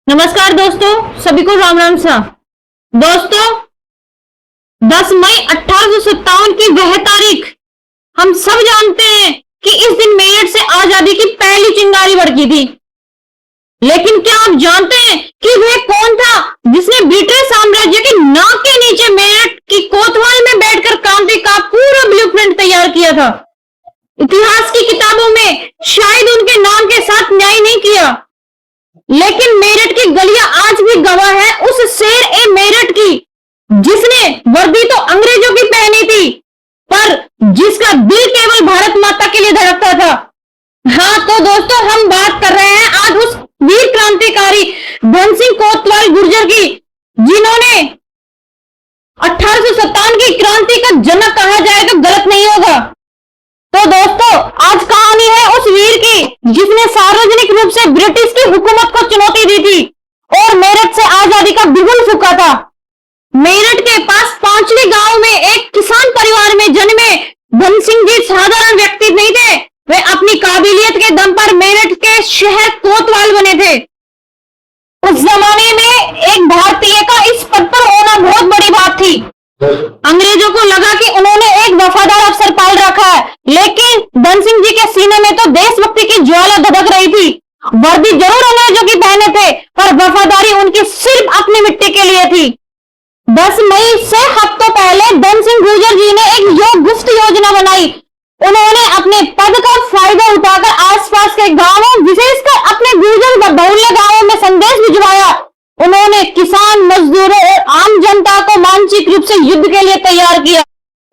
नमस्कार दोस्तों, सभी को राम राम सा। दोस्तों, 10 मई 1857 की वह तारीख हम सब जानते हैं कि इस दिन मेरठ से आजादी की पहली चिंगारी भड़की थी। लेकिन क्या आप जानते हैं कि वह कौन था जिसने ब्रिटिश साम्राज्य के नाक के नीचे मेरठ की कोतवाल में बैठकर क्रांति का पूरा ब्लूप्रिंट तैयार किया था। इतिहास की किताबों में शायद उनके नाम के साथ न्याय नहीं किया, लेकिन मेरठ की गलियां आज भी गवाह है उस शेर ए मेरठ की, जिसने वर्दी तो अंग्रेजों की पहनी थी, पर जिसका दिल केवल भारत माता के लिए धड़कता था। हाँ, तो दोस्तों, हम बात कर रहे हैं आज उस वीर क्रांतिकारी धन सिंह कोतवाल गुर्जर की, जिन्होंने 1857 की क्रांति का जनक कहा जाए तो गलत नहीं होगा। तो दोस्तों, आज कहानी है उस वीर की जिसने सार्वजनिक रूप से ब्रिटिश की हुकूमत को चुनौती दी थी और मेरठ से आजादी का बिगुल फूंका था। मेरठ के पास पांचली गांव में एक किसान परिवार में जन्मे धन सिंह जी साधारण व्यक्ति नहीं थे। वे अपनी काबिलियत के दम पर मेरठ के शहर कोतवाल बने थे। उस जमाने में एक भारतीय का इस पद पर होना बहुत बड़ी बात थी। अंग्रेजों को लगा कि उन्होंने एक वफादार अफसर पाल रखा है, लेकिन धन सिंह जी के सीने में तो देशभक्ति की ज्वाला धधक रही थी। वर्दी जरूर अंग्रेजों की पहने थे, पर वफादारी उनकी सिर्फ अपनी मिट्टी के लिए थी। 10 मई से हफ्तों पहले धन सिंह गुर्जर जी ने एक गुप्त योजना बनाई। उन्होंने अपने पद का फायदा उठाकर आसपास के गांवों, विशेषकर अपने गुर्जर व बहुल्य गांवों में संदेश भिजवाया। उन्होंने किसान, मजदूरों और आम जनता को मानसिक रूप से युद्ध के लिए तैयार किया।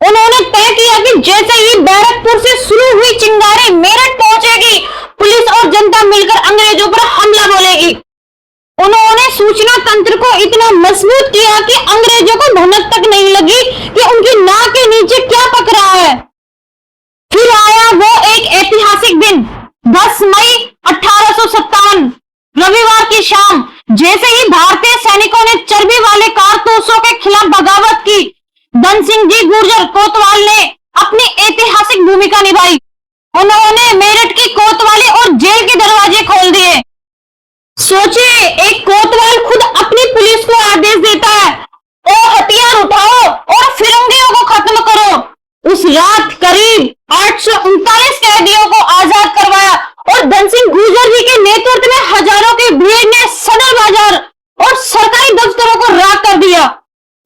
उन्होंने तय किया कि जैसे ही बैरकपुर से शुरू हुई चिंगारी मेरठ पहुंचेगी, पुलिस और जनता मिलकर अंग्रेजों पर हमला बोलेगी। उन्होंने सूचना तंत्र को इतना मजबूत किया कि अंग्रेजों को भनक तक नहीं लगी कि उनकी नाक के नीचे क्या पक रहा है। फिर आया वो एक ऐतिहासिक दिन, 10 मई 1857, रविवार की शाम। जैसे ही भारतीय सैनिकों ने चर्बी वाले कारतूसों के खिलाफ बगावत की, धन सिंह जी गुर्जर कोतवाल ने अपनी ऐतिहासिक भूमिका निभाई। उन्होंने मेरठ की कोतवाली और जेल के दरवाजे खोल दिए। सोचिए, एक कोतवाल खुद अपनी पुलिस को आदेश देता है, ओ हथियार उठाओ और फिरंगियों को खत्म करो। उस रात करीब 839 कैदियों को आजाद करवाया और धन सिंह गुर्जर जी के नेतृत्व में हजारों की भीड़ ने सदर बाजार और सरकारी दफ्तरों को राख कर दिया।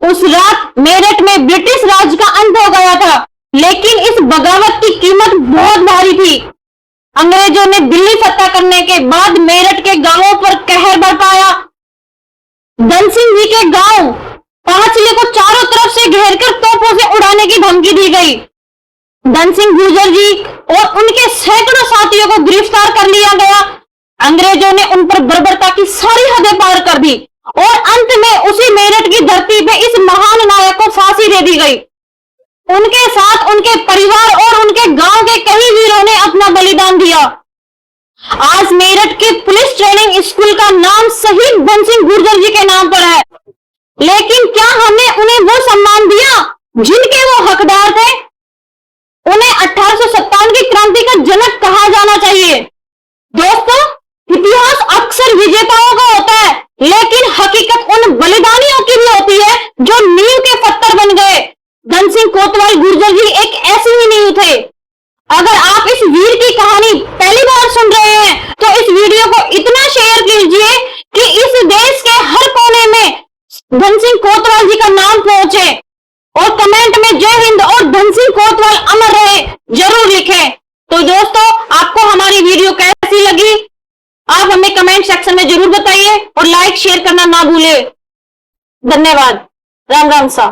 उस रात मेरठ में ब्रिटिश राज का अंत हो गया था, लेकिन इस बगावत की कीमत बहुत भारी थी। अंग्रेजों ने दिल्ली फतह करने के बाद मेरठ के गांवों पर कहर बरपाया। धन सिंह जी के गांव पांचली को चारों तरफ से घेरकर तोपों से उड़ाने की धमकी दी गई। धन सिंह गुर्जर जी और उनके सैकड़ों साथियों को गिरफ्तार कर लिया गया। अंग्रेजों ने उन पर बर्बरता की सारी हदें पार कर दी और अंत में उसी मेरठ की धरती पे इस महान नायक को फांसी दे दी गई। उनके साथ उनके परिवार और उनके गांव के कई वीरों ने अपना बलिदान दिया। आज मेरठ के पुलिस ट्रेनिंग स्कूल का नाम शहीद धन सिंह गुर्जर जी के नाम पर है, लेकिन क्या हमने उन्हें वो सम्मान दिया जिनके वो हकदार थे? उन्हें 1857 की क्रांति का जनक कहा जाना चाहिए। दोस्तों, इतिहास अक्सर विजेताओं का होता है, लेकिन हकीकत उन बलिदानियों की भी होती है जो नींव के पत्थर बन गए। धन सिंह कोतवाल गुर्जर जी एक ऐसी ही नींव थे। अगर आप इस वीर की कहानी पहली बार सुन रहे हैं तो इस वीडियो को इतना शेयर कीजिए कि इस देश के हर कोने में धन सिंह कोतवाल जी का नाम पहुंचे और कमेंट में जय हिंद और धन सिंह कोतवाल अमर रहे जरूर लिखें। तो दोस्तों, आपको हमारी वीडियो कैसी लगी आप हमें कमेंट सेक्शन में जरूर बताइए और लाइक शेयर करना ना भूलिए। धन्यवाद। राम राम सा।